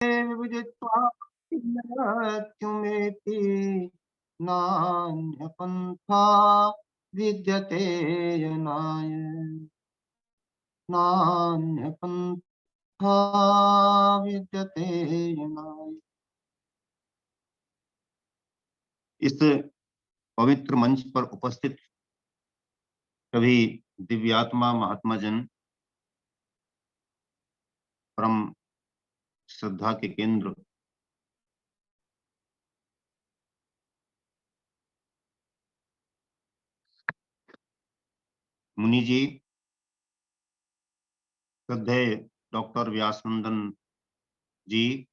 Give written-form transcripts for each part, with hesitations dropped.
विदित्वा किमत्युमेति नान्यपन्था विद्यते यनाय नान्यपन्था विद्यते यनाय। इस पवित्र मंच पर उपस्थित सभी दिव्यात्मा महात्मा जन, परम श्रद्धा के केंद्र, मुनि जी, श्रद्धेय डॉक्टर व्यासनंदन जी,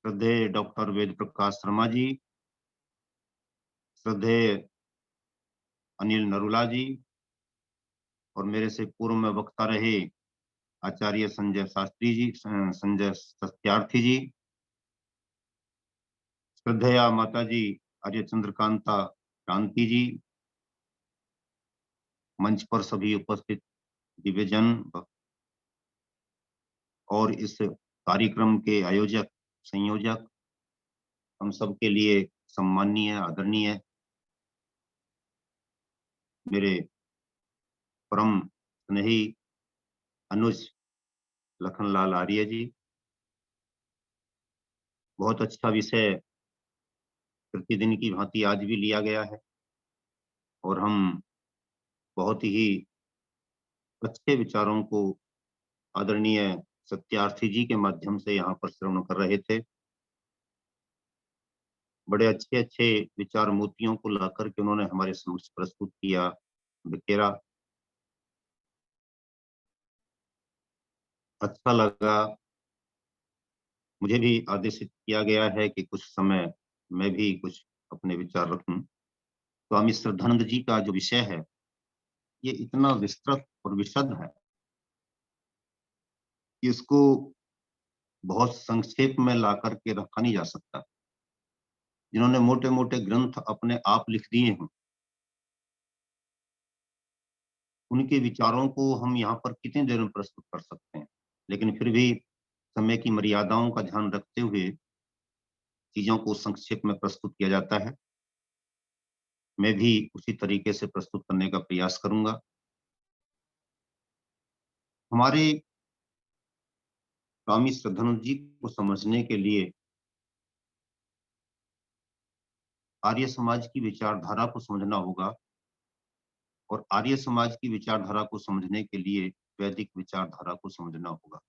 श्रद्धेय डॉक्टर वेद प्रकाश शर्मा जी, श्रद्धेय अनिल नरुला जी, और मेरे से पूर्व में वक्ता रहे आचार्य संजय शास्त्री जी, संजय सत्यार्थी जी, श्रद्धेया माता जी आर्य चंद्रकांता क्रांति जी, मंच पर सभी उपस्थित दिव्यजन और इस कार्यक्रम के आयोजक संयोजक, हम सबके लिए सम्माननीय आदरणीय मेरे परम स्नेही अनुज लखनलाल आर्य जी, बहुत अच्छा विषय प्रतिदिन की भांति आज भी लिया गया है और हम बहुत ही अच्छे विचारों को आदरणीय सत्यार्थी जी के माध्यम से यहाँ पर श्रवण कर रहे थे। बड़े अच्छे अच्छे विचार मोतियों को लाकर के उन्होंने हमारे समक्ष प्रस्तुत किया, बिखेरा। अच्छा लगा। मुझे भी आदेशित किया गया है कि कुछ समय मैं भी कुछ अपने विचार रखूं। स्वामी श्रद्धानंद जी का जो विषय है ये इतना विस्तृत और विशद है कि इसको बहुत संक्षेप में ला करके रखा नहीं जा सकता। जिन्होंने मोटे मोटे ग्रंथ अपने आप लिख दिए हैं, उनके विचारों को हम यहाँ पर कितनी देर में प्रस्तुत कर सकते हैं, लेकिन फिर भी समय की मर्यादाओं का ध्यान रखते हुए चीजों को संक्षेप में प्रस्तुत किया जाता है। मैं भी उसी तरीके से प्रस्तुत करने का प्रयास करूंगा। हमारे स्वामी श्रद्धानंद जी को समझने के लिए आर्य समाज की विचारधारा को समझना होगा और आर्य समाज की विचारधारा को समझने के लिए वैदिक विचारधारा को समझना होगा।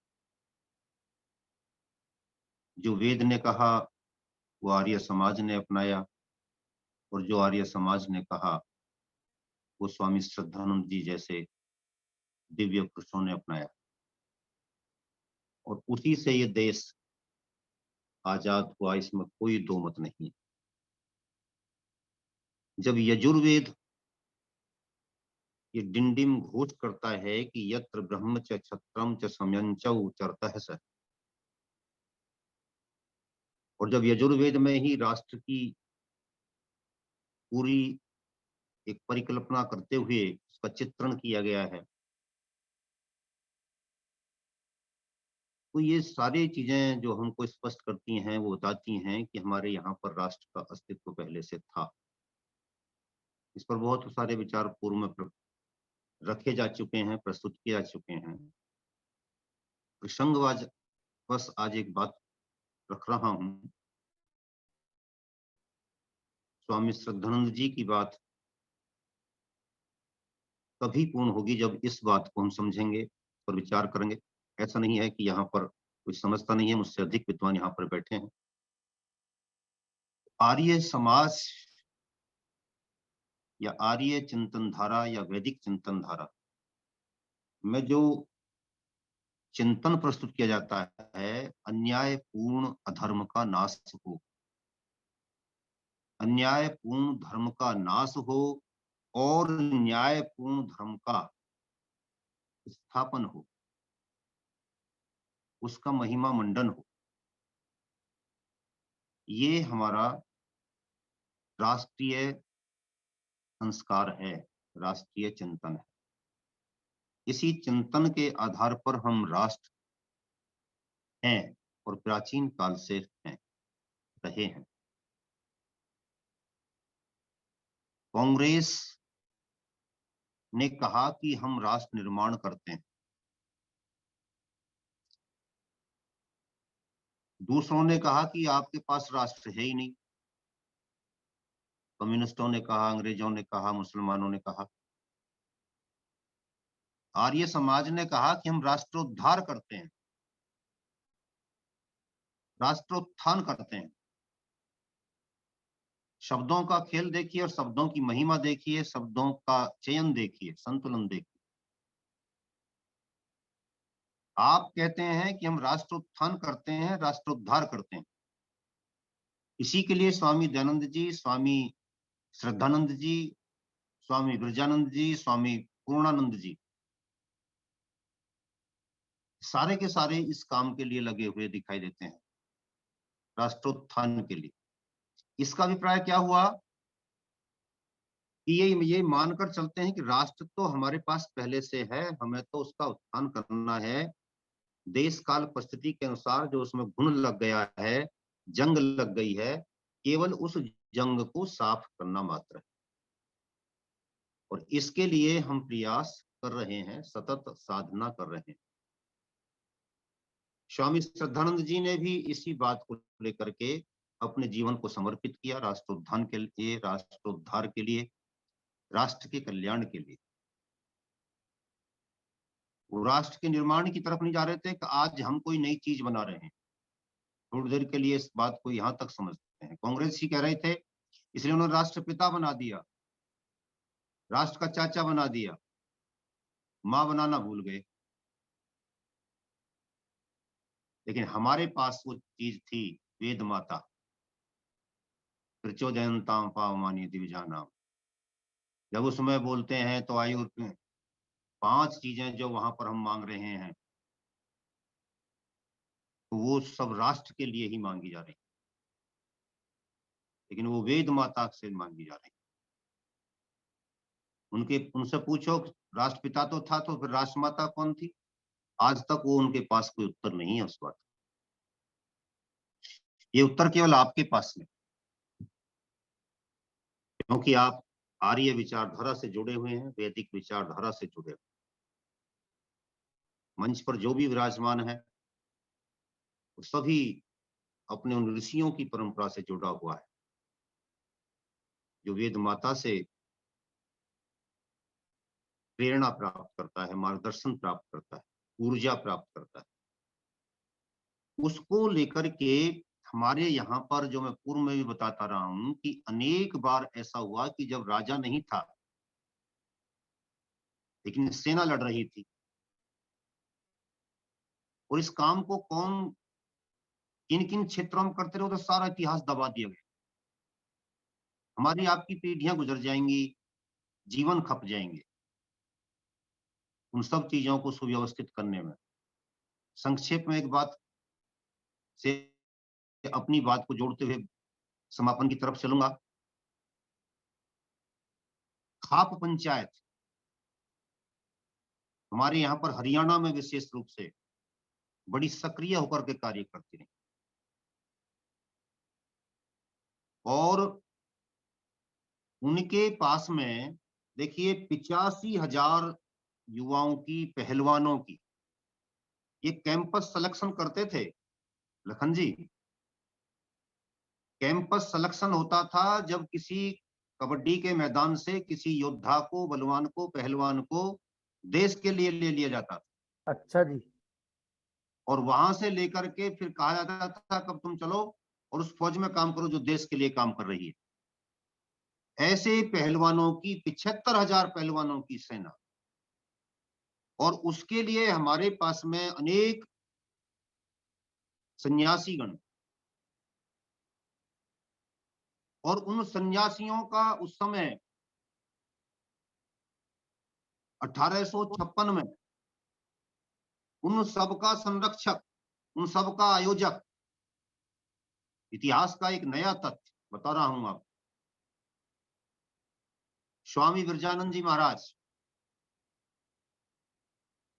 जो वेद ने कहा वो आर्य समाज ने अपनाया और जो आर्य समाज ने कहा वो स्वामी श्रद्धानंद जी जैसे दिव्य पुरुषों ने अपनाया और उसी से ये देश आजाद हुआ, इसमें कोई दो मत नहीं। जब यजुर्वेद ये डिंडिम घोष करता है कि यत्र ब्रह्म च क्षत्रम च समयंचौ चरतः स, और जब यजुर्वेद में ही राष्ट्र की पूरी एक परिकल्पना करते हुए उसका चित्रण किया गया है, तो ये सारी चीजें जो हमको स्पष्ट करती हैं वो बताती हैं कि हमारे यहाँ पर राष्ट्र का अस्तित्व पहले से था। इस पर बहुत सारे विचार पूर्व में रखे जा चुके हैं, प्रस्तुत किए जा चुके हैं। प्रसंगवाज बस आज एक बात रख रहा हूँ। स्वामी श्रद्धानंद जी की बात तभी पूर्ण होगी जब इस बात को हम समझेंगे और विचार करेंगे। ऐसा नहीं है कि यहाँ पर कोई समझता नहीं है, मुझसे अधिक विद्वान यहाँ पर बैठे हैं। आर्य समाज या आर्य चिंतन धारा या वैदिक चिंतन धारा में जो चिंतन प्रस्तुत किया जाता है, अन्यायपूर्ण अधर्म का नाश हो, अन्यायपूर्ण धर्म का नाश हो और न्यायपूर्ण धर्म का स्थापन हो, उसका महिमा मंडन हो, ये हमारा राष्ट्रीय संस्कार है, राष्ट्रीय चिंतन है। इसी चिंतन के आधार पर हम राष्ट्र हैं और प्राचीन काल से हैं, रहे हैं। कांग्रेस ने कहा कि हम राष्ट्र निर्माण करते हैं, दूसरों ने कहा कि आपके पास राष्ट्र है ही नहीं। कम्युनिस्टों ने कहा, अंग्रेजों ने कहा, मुसलमानों ने कहा। आर्य समाज ने कहा कि हम राष्ट्रोद्धार करते हैं, राष्ट्रोत्थान करते हैं। शब्दों का खेल देखिए और शब्दों की महिमा देखिए, शब्दों का चयन देखिए, संतुलन देखिए। आप कहते हैं कि हम राष्ट्रोत्थान करते हैं, राष्ट्रोद्धार करते हैं। इसी के लिए स्वामी दयानंद जी, स्वामी श्रद्धानंद जी, स्वामी ब्रजानंद जी, स्वामी पूर्णानंद जी, सारे के सारे इस काम के लिए लगे हुए दिखाई देते हैं, राष्ट्रोत्थान के लिए। इसका अभिप्राय क्या हुआ कि ये मानकर चलते हैं कि राष्ट्र तो हमारे पास पहले से है, हमें तो उसका उत्थान करना है। देश काल परिस्थिति के अनुसार जो उसमें घुन लग गया है, जंग लग गई है, केवल उस जंग को साफ करना मात्र है। और इसके लिए हम प्रयास कर रहे हैं, सतत साधना कर रहे हैं। स्वामी श्रद्धानंद जी ने भी इसी बात को लेकर के अपने जीवन को समर्पित किया, राष्ट्रोत्थान के लिए, राष्ट्रोद्धार के लिए, राष्ट्र के कल्याण के लिए। वो राष्ट्र के निर्माण की तरफ नहीं जा रहे थे कि आज हम कोई नई चीज बना रहे हैं। थोड़ी देर के लिए इस बात को यहां तक समझते हैं। कांग्रेस ही कह रहे थे, इसलिए उन्होंने राष्ट्रपिता बना दिया, राष्ट्र का चाचा बना दिया, मां बनाना भूल गए। लेकिन हमारे पास वो चीज थी, वेद माता, प्रचोदयंताम पावमानी दिव्यानाम। जब उसमें बोलते हैं तो आयु 5 चीजें जो वहां पर हम मांग रहे हैं, तो वो सब राष्ट्र के लिए ही मांगी जा रही, लेकिन वो वेद माता से मांगी जा रही। उनसे पूछो, राष्ट्रपिता तो था, तो फिर राष्ट्रमाता कौन थी? आज तक वो उनके पास कोई उत्तर नहीं है उस बात। ये उत्तर केवल आपके पास में, क्योंकि आप आर्य विचारधारा से जुड़े हुए हैं, वैदिक विचारधारा से जुड़े हुए। मंच पर जो भी विराजमान है, वो सभी अपने उन ऋषियों की परंपरा से जुड़ा हुआ है, जो वेद माता से प्रेरणा प्राप्त करता है, मार्गदर्शन प्राप्त करता है, ऊर्जा प्राप्त करता है। उसको लेकर के हमारे यहाँ पर, जो मैं पूर्व में भी बताता रहा हूं, कि अनेक बार ऐसा हुआ कि जब राजा नहीं था लेकिन सेना लड़ रही थी, और इस काम को कौन किन किन क्षेत्रों में करते रहो, तो सारा इतिहास दबा दिया गया। हमारी आपकी पीढ़ियां गुजर जाएंगी, जीवन खप जाएंगे उन सब चीजों को सुव्यवस्थित करने में। संक्षेप में एक बात से अपनी बात को जोड़ते हुए समापन की तरफ चलूंगा। खाप पंचायत हमारे यहाँ पर हरियाणा में विशेष रूप से बड़ी सक्रिय होकर के कार्य करती रही, और उनके पास में देखिए 85,000 युवाओं की, पहलवानों की ये कैंपस सिलेक्शन करते थे। लखन जी, कैंपस सिलेक्शन होता था जब किसी कबड्डी के मैदान से किसी योद्धा को, बलवान को, पहलवान को देश के लिए ले लिया जाता था। अच्छा जी। और वहां से लेकर के फिर कहा जाता था, कब तुम चलो और उस फौज में काम करो जो देश के लिए काम कर रही है। ऐसे पहलवानों की 75,000 पहलवानों की सेना, और उसके लिए हमारे पास में अनेक सन्यासीगण, और उन सन्यासियों का उस समय 1856 में उन सबका संरक्षक, उन सबका आयोजक, इतिहास का एक नया तथ्य बता रहा हूं आप, स्वामी ब्रजानंद जी महाराज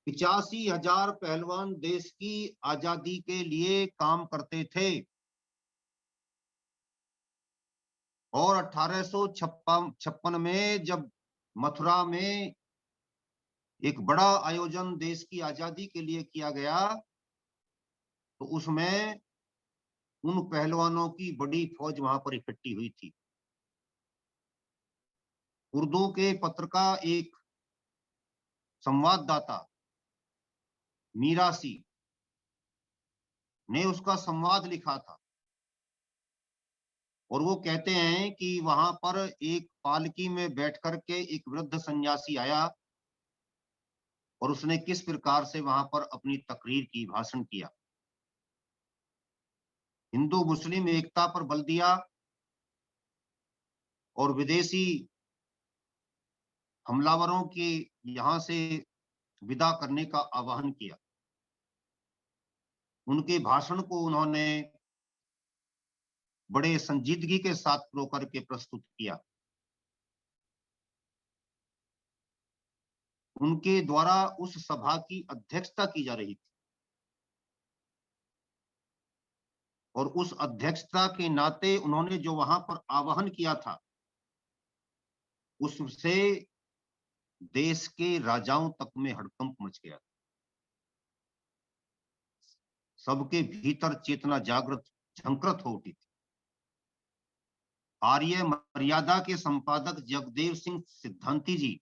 85,000 पहलवान देश की आजादी के लिए काम करते थे और 1856 में जब मथुरा में एक बड़ा आयोजन देश की आजादी के लिए किया गया, तो उसमें उन पहलवानों की बड़ी फौज वहां पर इकट्ठी हुई थी। उर्दू के पत्र का एक संवाददाता मीरासी ने उसका संवाद लिखा था और वो कहते हैं कि वहां पर एक पालकी में बैठ करके एक वृद्ध सन्यासी आया और उसने किस प्रकार से वहां पर अपनी तकरीर की, भाषण किया, हिंदू मुस्लिम एकता पर बल दिया और विदेशी हमलावरों के यहां से विदा करने का आह्वान किया। उनके भाषण को उन्होंने बड़े संजीदगी के साथ प्रो करके प्रस्तुत किया। उनके द्वारा उस सभा की अध्यक्षता की जा रही थी और उस अध्यक्षता के नाते उन्होंने जो वहां पर आह्वान किया था, उससे देश के राजाओं तक में हड़कंप मच गया। सबके भीतर चेतना जागृत, झंकृत हो उठी थी। आर्य मर्यादा के संपादक जगदेव सिंह सिद्धांती जी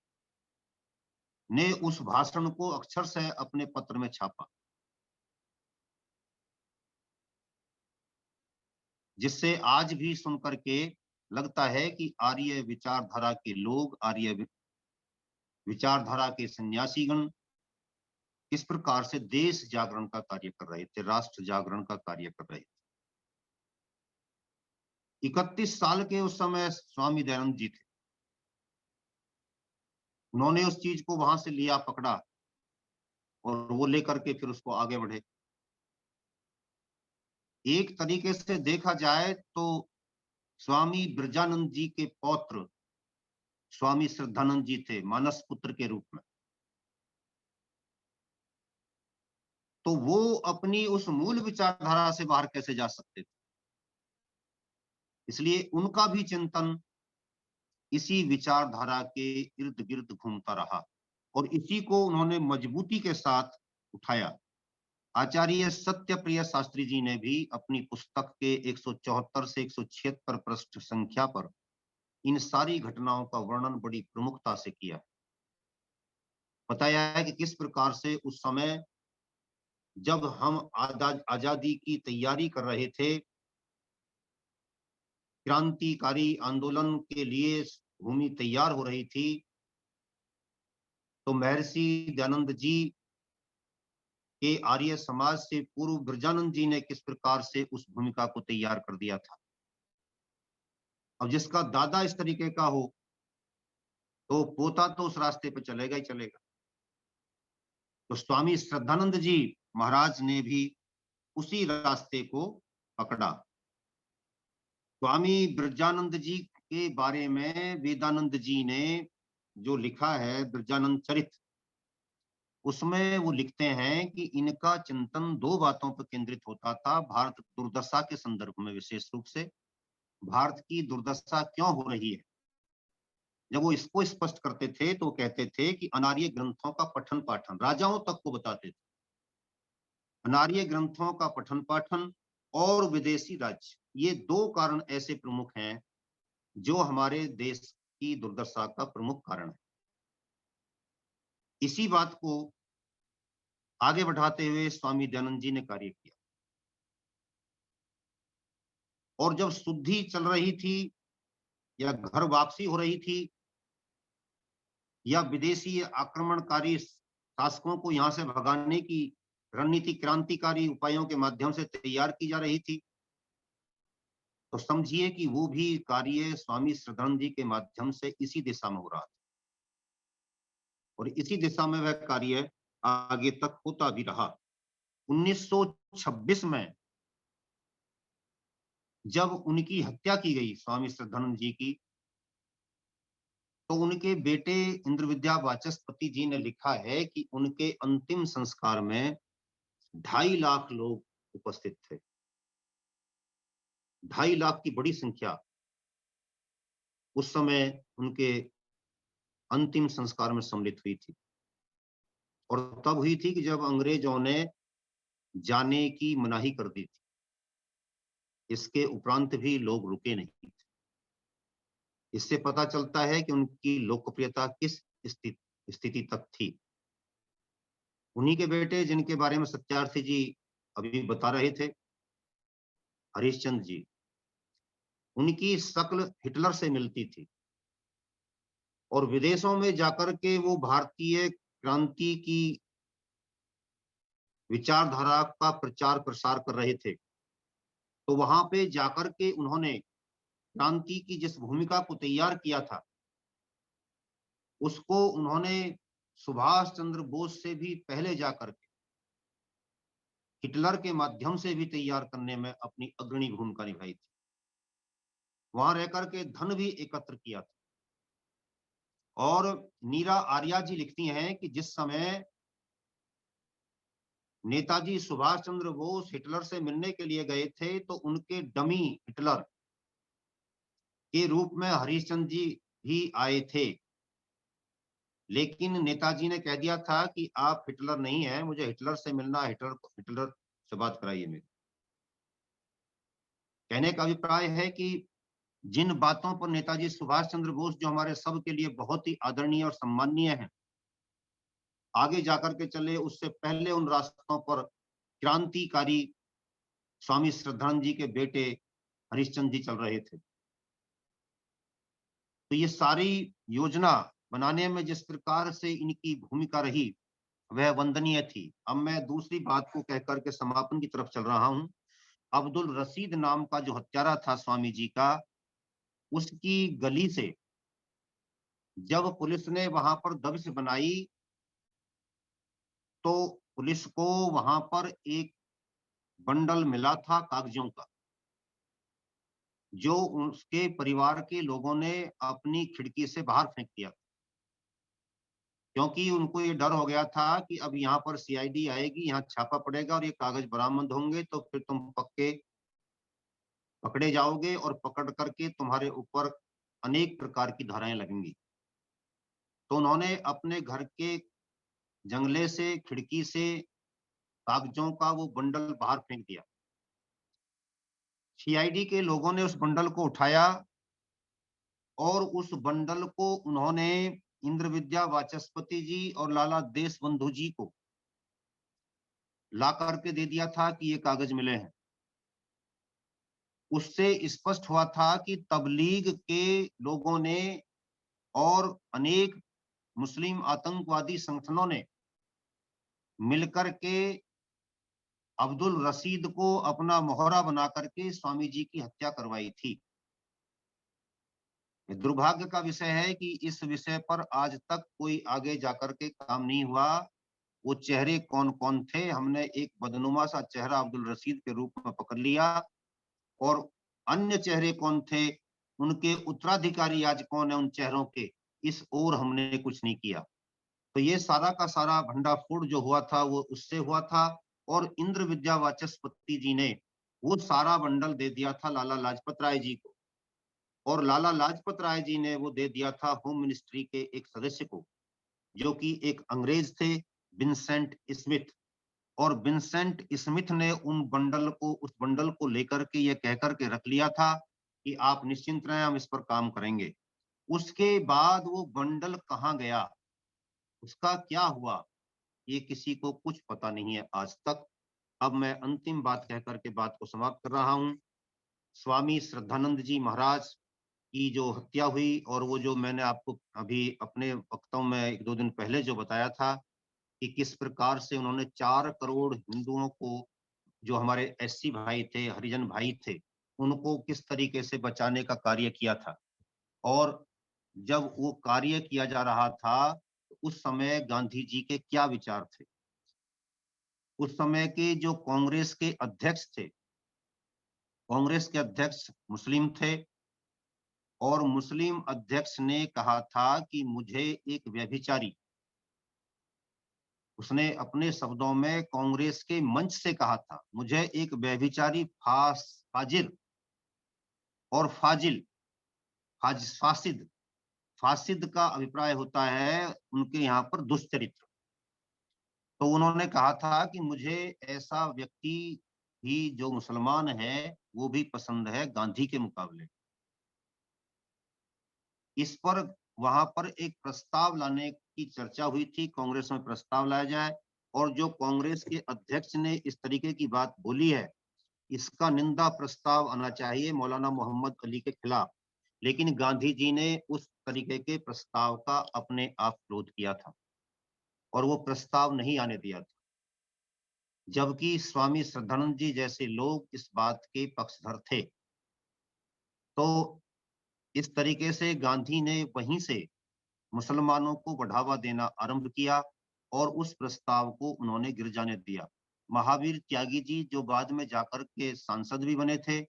ने उस भाषण को अक्षर से अपने पत्र में छापा, जिससे आज भी सुनकर के लगता है कि आर्य विचारधारा के लोग, आर्य विचारधारा के सन्यासीगण किस प्रकार से देश जागरण का कार्य कर रहे थे, राष्ट्र जागरण का कार्य कर रहे थे। 31 साल के उस समय स्वामी दयानंद जी थे। उन्होंने उस चीज को वहां से लिया, पकड़ा और वो लेकर के फिर उसको आगे बढ़े। एक तरीके से देखा जाए तो स्वामी ब्रजानंद जी के पौत्र स्वामी श्रद्धानंद जी थे, मानस पुत्र के रूप में। तो वो अपनी उस मूल विचारधारा से बाहर कैसे जा सकते थे? इसलिए उनका भी चिंतन इसी विचारधारा के इर्द गिर्द घूमता रहा और इसी को उन्होंने मजबूती के साथ उठाया। आचार्य सत्यप्रिय शास्त्री जी ने भी अपनी पुस्तक के 174 से 176 पृष्ठ संख्या पर इन सारी घटनाओं का वर्णन बड़ी प्रमुखता से किया। बताया है कि किस प्रकार से उस समय जब हम आजादी की तैयारी कर रहे थे, क्रांतिकारी आंदोलन के लिए भूमि तैयार हो रही थी, तो महर्षि दयानंद जी के आर्य समाज से पूर्व ब्रजानंद जी ने किस प्रकार से उस भूमिका को तैयार कर दिया था। अब जिसका दादा इस तरीके का हो तो पोता तो उस रास्ते पर चलेगा ही चलेगा। तो स्वामी श्रद्धानंद जी महाराज ने भी उसी रास्ते को पकड़ा। स्वामी ब्रजानंद जी के बारे में वेदानंद जी ने जो लिखा है ब्रजानंद चरित, उसमें वो लिखते हैं कि इनका चिंतन दो बातों पर केंद्रित होता था। भारत दुर्दशा के संदर्भ में, विशेष रूप से भारत की दुर्दशा क्यों हो रही है, जब वो इसको स्पष्ट करते थे तो कहते थे कि अनार्य ग्रंथों का पठन पाठन, राजाओं तक को बताते थे, अनार्य ग्रंथों का पठन पाठन और विदेशी राज्य, ये दो कारण ऐसे प्रमुख हैं जो हमारे देश की दुर्दशा का प्रमुख कारण है। इसी बात को आगे बढ़ाते हुए स्वामी दयानंद जी ने कार्य किया और जब शुद्धि चल रही थी या घर वापसी हो रही थी या विदेशी आक्रमणकारी शासकों को यहां से भगाने की रणनीति क्रांतिकारी उपायों के माध्यम से तैयार की जा रही थी, तो समझिए कि वो भी कार्य स्वामी श्रद्धानंद जी के माध्यम से इसी दिशा में हो रहा था और इसी दिशा में वह कार्य आगे तक होता भी रहा। 1926 में जब उनकी हत्या की गई स्वामी श्रद्धानंद जी की, तो उनके बेटे इंद्रविद्या वाचस्पति जी ने लिखा है कि उनके अंतिम संस्कार में 2.5 लाख लोग उपस्थित थे। 2.5 लाख की बड़ी संख्या उस समय उनके अंतिम संस्कार में सम्मिलित हुई थी। और तब हुई थी कि जब अंग्रेजों ने जाने की मनाही कर दी थी। इसके उपरांत भी लोग रुके नहीं थे। इससे पता चलता है कि उनकी लोकप्रियता किस स्थिति तक थी। उन्हीं के बेटे जिनके बारे में सत्यार्थी जी अभी बता रहे थे, हरिश्चंद्र जी, उनकी शक्ल हिटलर से मिलती थी और विदेशों में जाकर के वो भारतीय क्रांति की विचारधारा का प्रचार प्रसार कर रहे थे। तो वहां पे जाकर के उन्होंने क्रांति की जिस भूमिका को तैयार किया था, उसको उन्होंने सुभाष चंद्र बोस से भी पहले जाकर के हिटलर के माध्यम से भी तैयार करने में अपनी अग्रणी भूमिका निभाई थी। वहां रहकर के धन भी एकत्र किया था। और नीरा आर्या जी लिखती हैं कि जिस समय नेताजी सुभाष चंद्र बोस हिटलर से मिलने के लिए गए थे, तो उनके डमी हिटलर के रूप में हरिश्चंद्र जी भी आए थे। लेकिन नेताजी ने कह दिया था कि आप हिटलर नहीं हैं, मुझे हिटलर से मिलना, हिटलर से बात कराइए मेरी। कहने का अभिप्राय है कि जिन बातों पर नेताजी सुभाष चंद्र बोस, जो हमारे सब के लिए बहुत ही आदरणीय और सम्माननीय हैं, आगे जाकर के चले, उससे पहले उन रास्तों पर क्रांतिकारी स्वामी श्रद्धानंद जी के बेटे हरिश्चंद्र जी चल रहे थे। तो ये सारी योजना बनाने में जिस प्रकार से इनकी भूमिका रही, वह वंदनीय थी। अब मैं दूसरी बात को कहकर के समापन की तरफ चल रहा हूं। अब्दुल रशीद नाम का जो हत्यारा था स्वामी जी का, उसकी गली से जब पुलिस ने वहां पर दबिश बनाई, तो पुलिस को वहां पर एक बंडल मिला था कागजों का, जो उसके परिवार के लोगों ने अपनी खिड़की से बाहर फेंक दिया, क्योंकि उनको ये डर हो गया था कि अब यहाँ पर सीआईडी आएगी, यहाँ छापा पड़ेगा और ये कागज बरामद होंगे, तो फिर तुम पक्के पकड़े जाओगे और पकड़ करके तुम्हारे ऊपर अनेक प्रकार की धाराएं लगेंगी। तो उन्होंने अपने घर के जंगले से, खिड़की से कागजों का वो बंडल बाहर फेंक दिया। सीआईडी के लोगों ने उस बंडल को उठाया और उस बंडल को उन्होंने इंद्रविद्या वाचस्पति जी और लाला देशबंधु जी को ला करके दे दिया था कि ये कागज मिले हैं। उससे स्पष्ट हुआ था कि तबलीग के लोगों ने और अनेक मुस्लिम आतंकवादी संगठनों ने मिलकर के अब्दुल रशीद को अपना मोहरा बना करके स्वामी जी की हत्या करवाई थी। दुर्भाग्य का विषय है कि इस विषय पर आज तक कोई आगे जाकर के काम नहीं हुआ। वो चेहरे कौन कौन थे, हमने एक बदनुमा सा चेहरा अब्दुल रशीद के रूप में पकड़ लिया, और अन्य चेहरे कौन थे, उनके उत्तराधिकारी आज कौन है उन चेहरों के, इस ओर हमने कुछ नहीं किया। तो ये सारा का सारा भंडाफोड़ जो हुआ था वो उससे हुआ था। और इंद्र विद्या वाचस्पति जी ने वो सारा बंडल दे दिया था लाला लाजपत राय जी को, और लाला लाजपत राय जी ने वो दे दिया था होम मिनिस्ट्री के एक सदस्य को, जो कि एक अंग्रेज थे, विंसेंट स्मिथ। और विंसेंट स्मिथ ने उस बंडल को लेकर के ये कहकर के रख लिया था कि आप निश्चिंत रहें, हम इस पर काम करेंगे। उसके बाद वो बंडल कहाँ गया, उसका क्या हुआ, ये किसी को कुछ पता नहीं है आज तक। अब मैं अंतिम बात कहकर के बात को समाप्त कर रहा हूँ। स्वामी श्रद्धानंद जी महाराज की जो हत्या हुई, और वो जो मैंने आपको अभी अपने वक्तव्य में 1-2 दिन पहले जो बताया था कि किस प्रकार से उन्होंने 4 करोड़ हिंदुओं को, जो हमारे एससी भाई थे, हरिजन भाई थे, उनको किस तरीके से बचाने का कार्य किया था। और जब वो कार्य किया जा रहा था, तो उस समय गांधी जी के क्या विचार थे। उस समय के जो कांग्रेस के अध्यक्ष थे, कांग्रेस के अध्यक्ष मुस्लिम थे, और मुस्लिम अध्यक्ष ने कहा था कि मुझे एक व्यभिचारी, उसने अपने शब्दों में कांग्रेस के मंच से कहा था, मुझे एक व्यभिचारी फाजिल और फासिद फासिद का अभिप्राय होता है उनके यहाँ पर दुष्चरित्र। तो उन्होंने कहा था कि मुझे ऐसा व्यक्ति भी जो मुसलमान है वो भी पसंद है गांधी के मुकाबले। इस पर वहां पर एक प्रस्ताव लाने की चर्चा हुई थी, कांग्रेस में प्रस्ताव लाया जाए, और जो कांग्रेस के अध्यक्ष ने इस तरीके की बात बोली है, इसका निंदा प्रस्ताव आना चाहिए मौलाना मोहम्मद अली के खिलाफ। लेकिन गांधी जी ने उस तरीके के प्रस्ताव का अपने आप विरोध किया था और वो प्रस्ताव नहीं आने दिया था, जबकि स्वामी श्रद्धानंद जी जैसे लोग इस बात के पक्षधर थे। तो इस तरीके से गांधी ने वहीं से मुसलमानों को बढ़ावा देना आरंभ किया और उस प्रस्ताव को उन्होंने गिर जाने दिया। महावीर त्यागी जी जो बाद में जाकर के सांसद भी बने थे,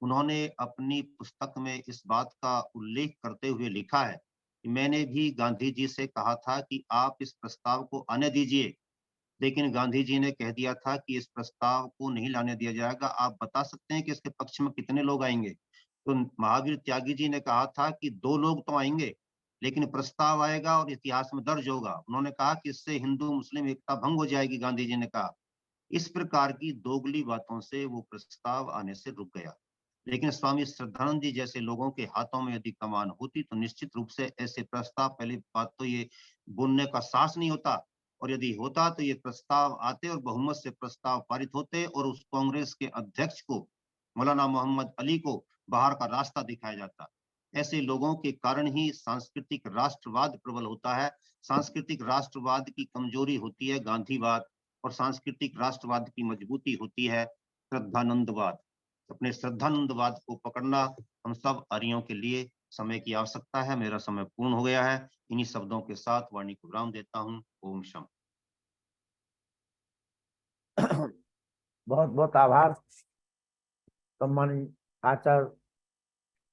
उन्होंने अपनी पुस्तक में इस बात का उल्लेख करते हुए लिखा है कि मैंने भी गांधी जी से कहा था कि आप इस प्रस्ताव को आने दीजिए, लेकिन गांधी जी ने कह दिया था कि इस प्रस्ताव को नहीं लाने दिया जाएगा, आप बता सकते हैं कि इसके पक्ष में कितने लोग आएंगे? तो महावीर त्यागी जी ने कहा था कि 2 लोग तो आएंगे, लेकिन प्रस्ताव आएगा और इतिहास में दर्ज होगा। उन्होंने कहा कि इससे हिंदू मुस्लिम एकता भंग हो जाएगी, गांधी जी ने कहा। इस प्रकार की दोगली बातों से वो प्रस्ताव आने से रुक गया। लेकिन स्वामी श्रद्धानंद जी जैसे लोगों के हाथों में यदि कमान होती तो निश्चित रूप से ऐसे प्रस्ताव, पहली बात तो ये बोलने का साहस नहीं होता, और यदि होता तो ये प्रस्ताव आते और बहुमत से प्रस्ताव पारित होते और उस कांग्रेस के अध्यक्ष को, मौलाना मोहम्मद अली को, बाहर का रास्ता दिखाया जाता। ऐसे लोगों के कारण ही सांस्कृतिक राष्ट्रवाद प्रबल होता है। सांस्कृतिक राष्ट्रवाद की कमजोरी होती है गांधीवाद, और सांस्कृतिक राष्ट्रवाद की मजबूती होती है श्रद्धानंदवाद। अपने श्रद्धानंदवाद को पकड़ना हम सब आर्यों के लिए समय की आवश्यकता है। मेरा समय पूर्ण हो गया है। इन्हीं शब्दों के साथ वाणी को विराम देता हूँ। ओम शम। बहुत बहुत आभार सम्मानित आचार्य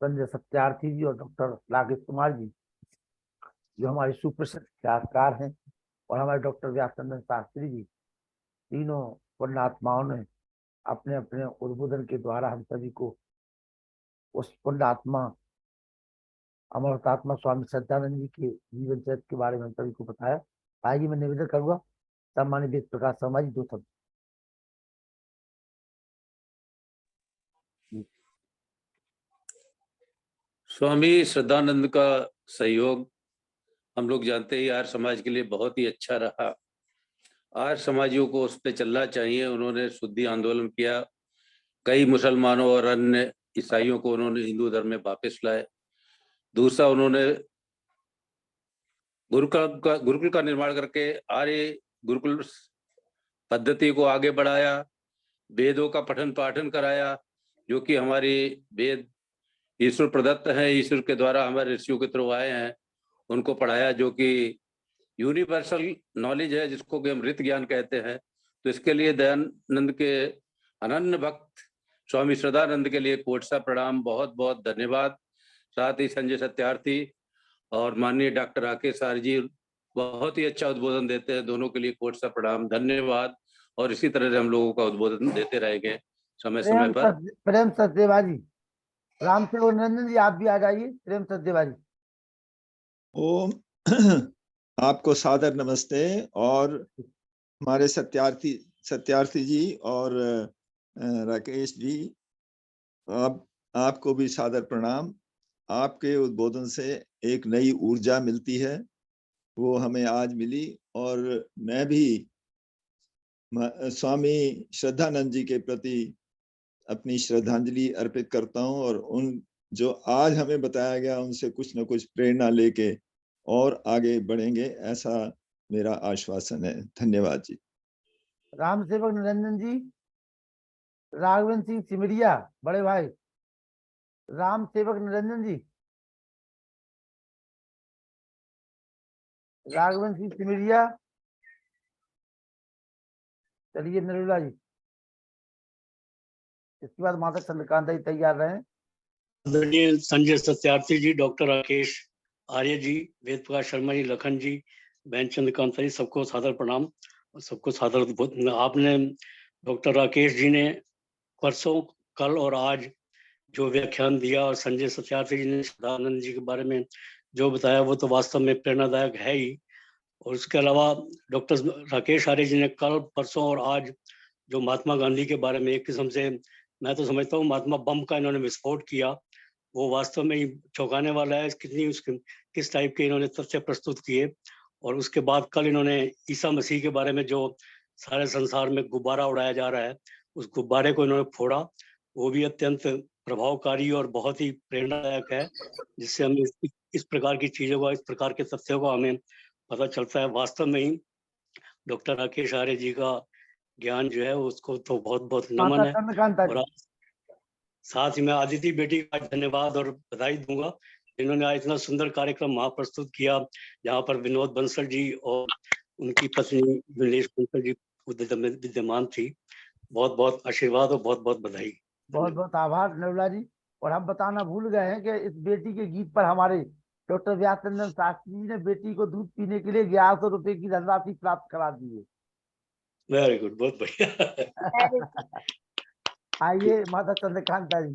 संजय सत्यार्थी जी और डॉक्टर राकेश कुमार जी, जो हमारे सुप्रसिद्ध इतिहासकार हैं, और हमारे डॉक्टर व्यासचंद्र शास्त्री जी। तीनों पुण्यात्माओं ने अपने अपने उद्बोधन के द्वारा हम सभी को उस पुण्यात्मा अमरतात्मा स्वामी सत्यानंद जी के जीवन चरित्र के बारे में हम सभी को बताया। आइए मैं निवेदन करूंगा सम्मानित वेद प्रकाश शर्मा जी 2 शब्द। स्वामी श्रद्धानंद का सहयोग हम लोग जानते ही आर्य समाज के लिए बहुत ही अच्छा रहा। आर्य समाजियों को उस पर चलना चाहिए। उन्होंने शुद्धि आंदोलन किया, कई मुसलमानों और अन्य ईसाइयों को उन्होंने हिंदू धर्म में वापस लाए। दूसरा, उन्होंने गुरुकुल का निर्माण करके आर्य गुरुकुल पद्धति को आगे बढ़ाया, वेदों का पठन पाठन कराया, जो कि हमारी वेद ईश्वर प्रदत्त है, ईश्वर के द्वारा हमारे ऋषियों के थ्रू आए हैं, उनको पढ़ाया, जो कि यूनिवर्सल नॉलेज है, जिसको कि हम ऋत ज्ञान कहते हैं। तो इसके लिए दयानंद के अनन्य भक्त स्वामी श्रद्धानंद के लिए कोट सा प्रणाम, बहुत बहुत धन्यवाद। साथ ही संजय सत्यार्थी और माननीय डॉक्टर राकेश आर्य जी बहुत ही अच्छा उद्बोधन देते हैं, दोनों के लिए कोट सा प्रणाम, धन्यवाद। और इसी तरह से हम लोगों का उद्बोधन देते रहेंगे समय समय पर। प्रेम सचदेवा जी, राम सेवक निरंजन जी आप भी आ जाइए। प्रेम सचदेवा जी। ओम आपको सादर नमस्ते, और हमारे सत्यार्थी जी और राकेश जी, आपको भी सादर प्रणाम। आपके उद्बोधन से एक नई ऊर्जा मिलती है, वो हमें आज मिली। और मैं भी स्वामी श्रद्धानंद जी के प्रति अपनी श्रद्धांजलि अर्पित करता हूं, और उन जो आज हमें बताया गया उनसे कुछ न कुछ प्रेरणा लेके और आगे बढ़ेंगे, ऐसा मेरा आश्वासन है। धन्यवाद जी। राम सेवक निरंजन जी, राघवेंद्र सिंह सिमरिया बड़े भाई, राम सेवक निरंजन जी, राघवेंद्र सिंह सिमरिया। चलिए नरूला जी, इसके बाद माता चंद्रकांता जी तैयार रहे। आदरणीय संजय सत्यार्थी जी, डॉक्टर राकेश आर्य जी, वेद प्रकाश शर्मा जी, लखन जी, बहन चंद्रकांता जी, सबको सादर प्रणाम और सबको सादर। आपने डॉक्टर राकेश जी ने परसों, कल और आज जो व्याख्यान दिया और संजय सत्यार्थी जी ने सदानंद जी के बारे में जो बताया वो तो वास्तव में प्रेरणादायक है ही। और उसके अलावा डॉक्टर राकेश आर्य जी ने कल, परसों और आज जो महात्मा गांधी के बारे में एक किस्म से मैं तो समझता हूँ महात्मा बम का इन्होंने विस्फोट किया, वो वास्तव में ही चौंकाने वाला है। किस टाइप के इन्होंने तथ्य प्रस्तुत किए। और उसके बाद कल इन्होंने ईसा मसीह के बारे में जो सारे संसार में गुब्बारा उड़ाया जा रहा है, उस गुब्बारे को इन्होंने फोड़ा। वो भी अत्यंत प्रभावकारी और बहुत ही प्रेरणादायक है, जिससे हम इस प्रकार की चीजों का, इस प्रकार के तथ्यों का हमें पता चलता है। वास्तव में ही डॉक्टर राकेश आर्य जी का ज्ञान जो है उसको तो बहुत बहुत नमन है। और साथ ही मैं आदिति बेटी का धन्यवाद और बधाई दूंगा, जिन्होंने आज इतना सुंदर कार्यक्रम वहां प्रस्तुत किया, जहाँ पर विनोद बंसल जी और उनकी पत्नी विनेश बंसल जी विद्यमान थी। बहुत बहुत आशीर्वाद और बहुत बहुत बधाई। बहुत बहुत आभार नरुला जी। और हम बताना भूल गए हैं कि इस बेटी के गीत पर हमारे डॉक्टर व्यासचंद्रन शास्त्री जी ने बेटी को दूध पीने के लिए 1100 रुपए की धनराशि प्राप्त करा दी है। वेरी गुड, बहुत बढ़िया। आइए माता चंद्रकांता जी।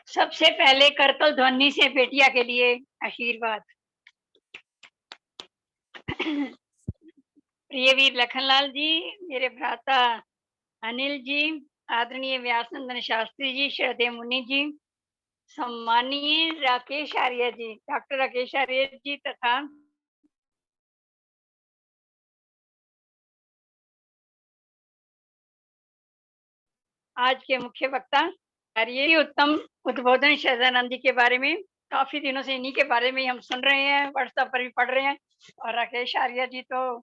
सबसे पहले करतल ध्वनि से बेटिया के लिए आशीर्वाद। प्रिय वीर लखनलाल जी, मेरे भ्राता अनिल जी, आदरणीय व्यासचंद्रन शास्त्री जी, श्रद्धेय मुनि जी, सम्मानीय राकेश आर्य जी, डॉक्टर राकेश आर्य जी तथा आज के मुख्य वक्ता आर्य उत्तम उद्बोधन शरदानंद जी के बारे में। काफी दिनों से इन्हीं के बारे में हम सुन रहे हैं, व्हाट्सएप पर भी पढ़ रहे हैं। और राकेश आर्य जी तो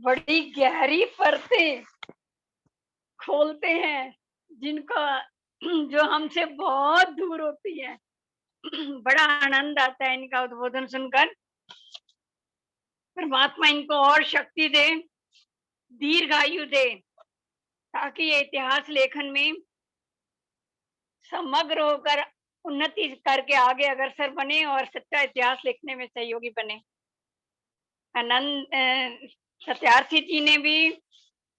बड़ी गहरी परतें खोलते हैं, जिनको जो हमसे बहुत दूर होती है। बड़ा आनंद आता है इनका उद्बोधन सुनकर। परमात्मा इनको और शक्ति दे, दीर्घायु दे, ताकि ये इतिहास लेखन में समग्र होकर उन्नति करके आगे अग्रसर बने और सच्चा इतिहास लिखने में सहयोगी बने। आनंद सत्यार्थी जी ने भी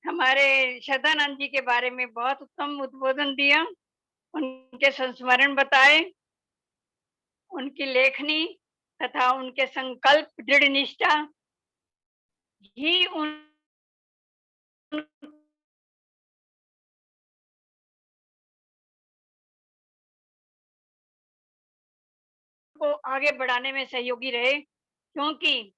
हमारे शरदानंद जी के बारे में बहुत उत्तम उद्बोधन दिया, उनके संस्मरण बताए, उनकी लेखनी तथा उनके संकल्प, दृढ़ निष्ठा ही उन को आगे बढ़ाने में सहयोगी रहे, क्योंकि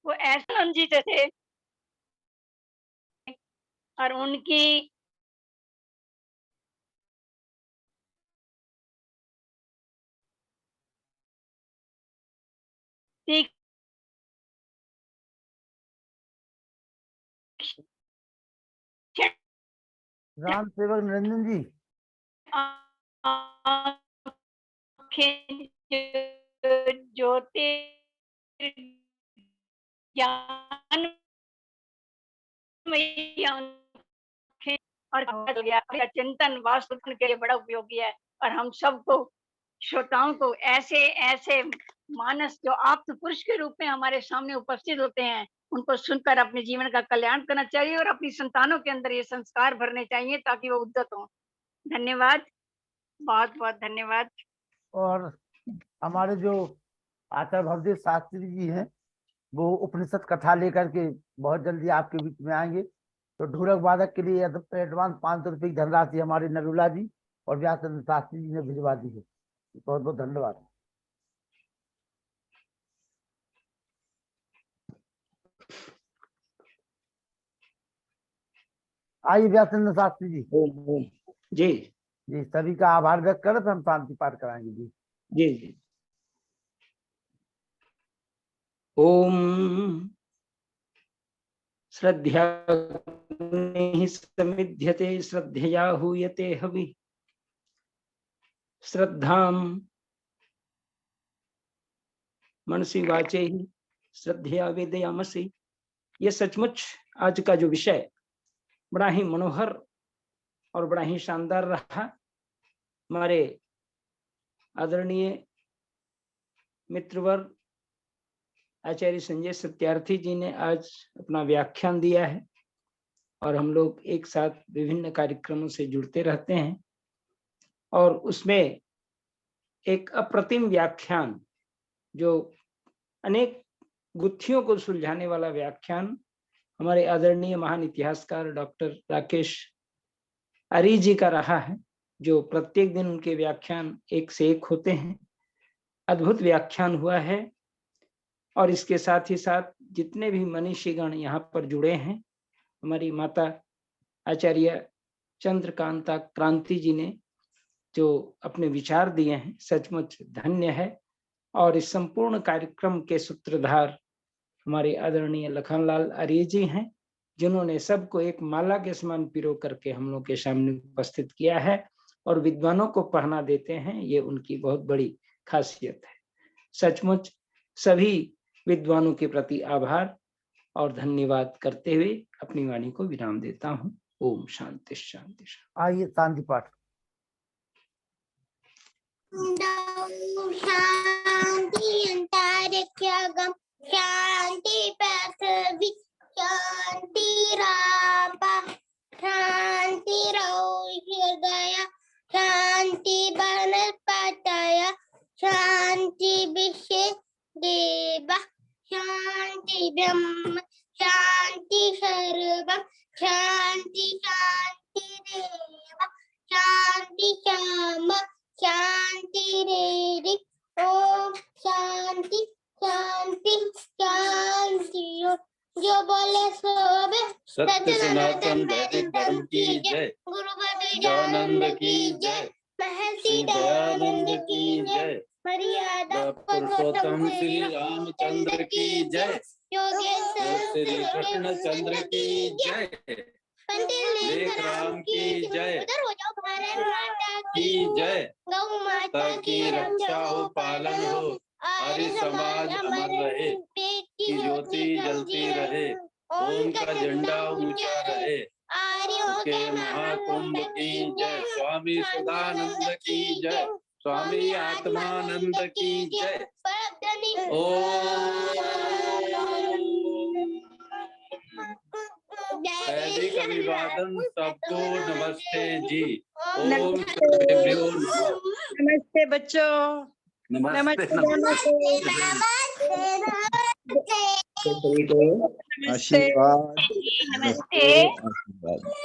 वो ऐसे रंजित थे और उनकी राम सेवक निरंजन जी, ज्योति ज्ञान और चिंतन वास्तु के लिए बड़ा उपयोगी है। और हम सबको श्रोताओं को ऐसे ऐसे मानस जो आप्त पुरुष के रूप में हमारे सामने उपस्थित होते हैं, उनको सुनकर अपने जीवन का कल्याण करना चाहिए और अपनी संतानों के अंदर ये संस्कार भरने चाहिए ताकि वो उद्यत हों। धन्यवाद, बहुत बहुत धन्यवाद। और हमारे जो आचार्य भवदेव शास्त्री जी हैं, वो उपनिषद कथा लेकर के बहुत जल्दी आपके बीच में आएंगे। तो ढोलक वादक के लिए एडवांस 500 रुपये की धनराशि हमारे नरुला जी और व्यासचंद्र शास्त्री जी ने भिजवा दी है। बहुत बहुत धन्यवाद। आइए व्यासचंद्र शास्त्री जी। जी जी, सभी का आभार व्यक्त कर हम शांति पाठ कराएंगे। जी जी जी। ओम श्रद्धा समिध्यते श्रद्धया हूयते हवि श्रद्धां मनसी वाचे श्रद्धया वेदयामसि। ये सचमुच आज का जो विषय बड़ा ही मनोहर और बड़ा ही शानदार रहा। हमारे आदरणीय मित्रवर्ग आचार्य संजय सत्यार्थी जी ने आज अपना व्याख्यान दिया है और हम लोग एक साथ विभिन्न कार्यक्रमों से जुड़ते रहते हैं और उसमें एक अप्रतिम व्याख्यान, जो अनेक गुत्थियों को सुलझाने वाला व्याख्यान हमारे आदरणीय महान इतिहासकार डॉक्टर राकेश आर्य जी का रहा है, जो प्रत्येक दिन उनके व्याख्यान एक से एक होते हैं। अद्भुत व्याख्यान हुआ है और इसके साथ ही साथ जितने भी मनीषीगण यहाँ पर जुड़े हैं, हमारी माता आचार्य चंद्रकांता क्रांति जी ने जो अपने विचार दिए हैं, सचमुच धन्य है। और इस संपूर्ण कार्यक्रम के सूत्रधार हमारे आदरणीय लखनलाल आर्य जी हैं, जिन्होंने सबको एक माला के समान पिरो करके हम लोग के सामने उपस्थित किया है और विद्वानों को पहना देते हैं। ये उनकी बहुत बड़ी खासियत है। सचमुच सभी विद्वानों के प्रति आभार और धन्यवाद करते हुए अपनी वाणी को विराम देता हूँ। ओम शांति शांति। आइए शांति पाठ। शांति अंतरिक्षगम शांति पृथ्वी शांति रापा शांति हृदय शांति वनस्पतय शांति विश्व देव शांति ब्रह्म शांति सर्वम शांति शांति देव शांति श्याम शांति रेरि ओम शांति शांति शांति। जो बोले सोबे सत्य सनातन वैदिक धर्म की जय। गुरु गजानंद की जय। महर्षि दयानंद की जय। मर्यादा पुरुषोत्तम श्री रामचंद्र की जय। योगेश्वर श्री कृष्ण चंद्र की जय। लेख राम की जय। उधर हो जाओ। भारत माता की जय। गौ माता की रक्षा हो, पालन हो, आर्य समाज अमर रहे, की ज्योति जलती रहे, ओम का झंडा ऊंचा रहे, आर्यों के महाकुंभ की जय। स्वामी सुधानंद की जय। स्वामी आत्मानंद की जय। वैदिक अभिवादन सबको नमस्ते जी। ओम सर्वेभ्यो नमः। नमस्ते बच्चों। नमस्ते आशीर्वाद नमस्ते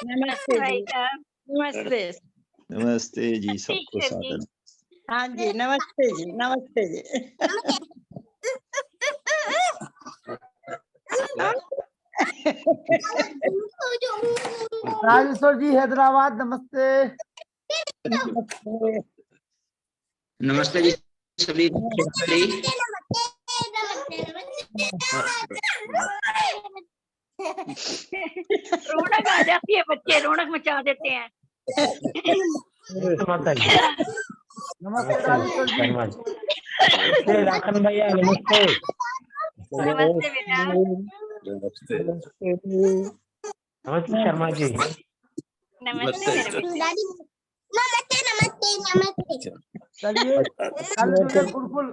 नमस्ते भाई जी। साहब। नमस्ते। नमस्ते जी, सबको सादर। हाँ जी, नमस्ते जी, नमस्ते जी। राजेश्वर जी हैदराबाद नमस्ते। नमस्ते जी सभी। रौनक आ जाती है, बच्चे रौनक मचा देते हैं। नमस्ते राजेश्वर जी। नमस्ते लाखन भैया, नमस्ते। नमस्ते बेटा। नमस्ते नमस्ते शर्मा जी। नमस्ते मेरे बेटे। नमस्ते नमस्ते नमस्ते। चलिए कल जो ये गुरुकुल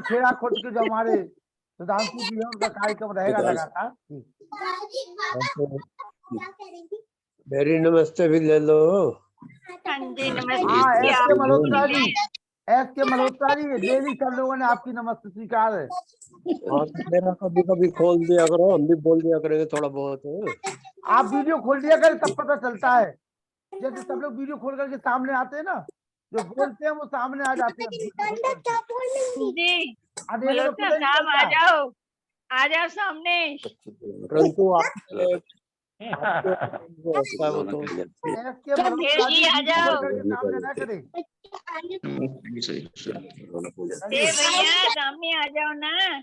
खेड़ा खोट के जो हमारे सुधांशु जी है, उनका कार्यक्रम रहेगा लगातार। मेरी नमस्ते भी ले लो। हाँ जी नमस्ते। हाँ एस के मल्होत्रा जी, आप एस के मल्होत्रा जी, डेली सब लोगों ने आपकी नमस्ते स्वीकार है। हाँ, मेरा कभी कभी खोल दिया करो, हम भी बोल दिया करेंगे थोड़ा बहुत। आप वीडियो खोल दिया करें तब पता चलता है। जैसे सब लोग वीडियो खोल करके सामने आते हैं ना, जो बोलते हैं वो सामने आ जाते हैं। जी मल्होत्रा साहब आ जाओ, आ जाओ सामने। परंतु आप राकेश जी आ जाओ। सामने ना करें। भैया सामने आ जाओ ना।